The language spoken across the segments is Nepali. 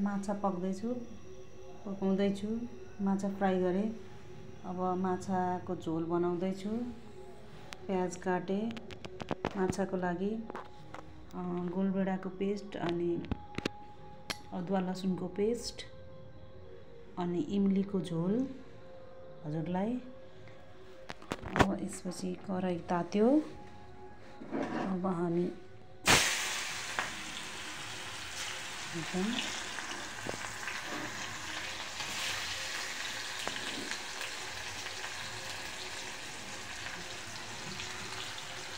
माछा पकाउँदैछु। माछा फ्राई गरेँ। अब माछाको झोल बनाउँदैछु। प्याज काटे माछाको लागि, गोलभेडाको पेस्ट अनि अदुवा लसुनको पेस्ट अनि इमलीको झोल हजुरलाई। अब यसपछि कराही तात्यो। अब हामी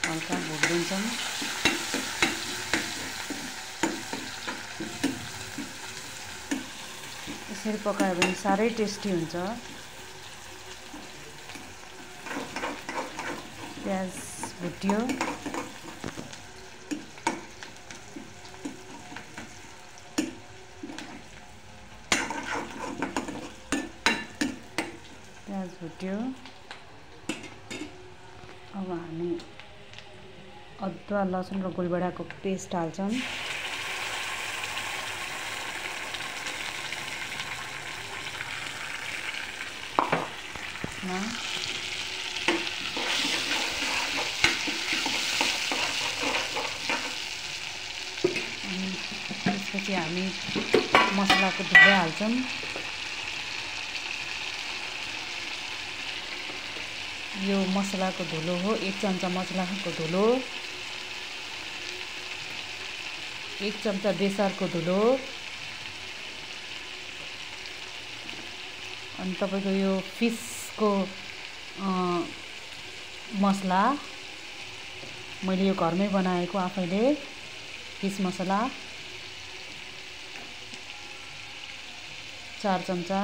हल्का भुट्दिन्छौँ। यसरी पकायो भने साह्रै टेस्टी हुन्छ। प्याज भुट्यो। अब हामी अदुवा लसुन र गोलभेडाको पेस्ट हाल्छौँ। त्यसपछि हामी मसलाको धुलो हाल्छौँ। यो मसलाको धुलो हो, 1 चम्चा मसलाको धुलो, 1 चम्चा बेसारको धुलो, अनि तपाईको यो फिसको मसला मैले यो घरमै बनाएको आफैले फिस मसला 4 चम्चा,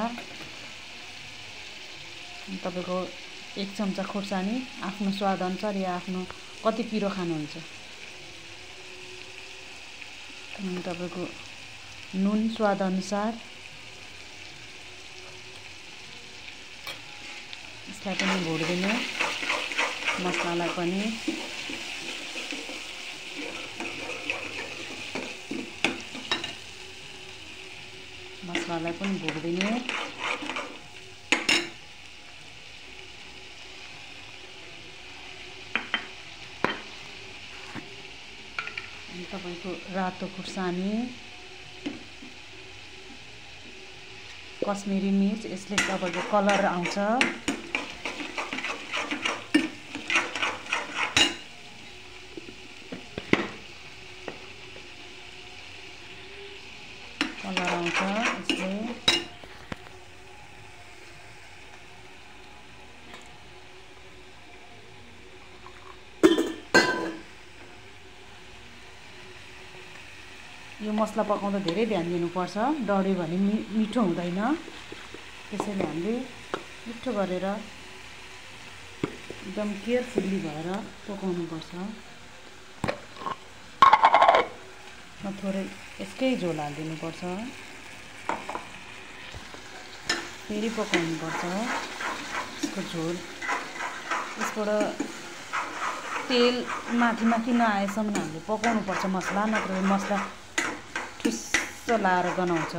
तपाईको 1 चम्चा खोर्सानी आफ्नो स्वाद अनुसार या आफ्नो कति पिरो खानुहुन्छ। अनि तपाईको नुन स्वाद अनुसार। यसलाई पनि भुट्दिने, मसलालाई पनि। मसलालाई पनि भुट्दिने। तपाईको रातो खुर्सानी, कश्मिरी मिर्च, यसले तपाईको कलर आउँछ। यसले यो मसला पकाउँदा धेरै ध्यान दिनुपर्छ, डढ्यो भने मिठो हुँदैन। त्यसैले हामीले मिठो गरेर एकदम केयरफुल्ली भएर पकाउनुपर्छ। थोरै यसकै झोल हालिदिनुपर्छ, फेरि पकाउनुपर्छ यसको झोल। यसबाट तेल माथि नआएसम्म हामीले पकाउनुपर्छ मसला, नत्र मसला ठुस्स लाएर गनाउँछ।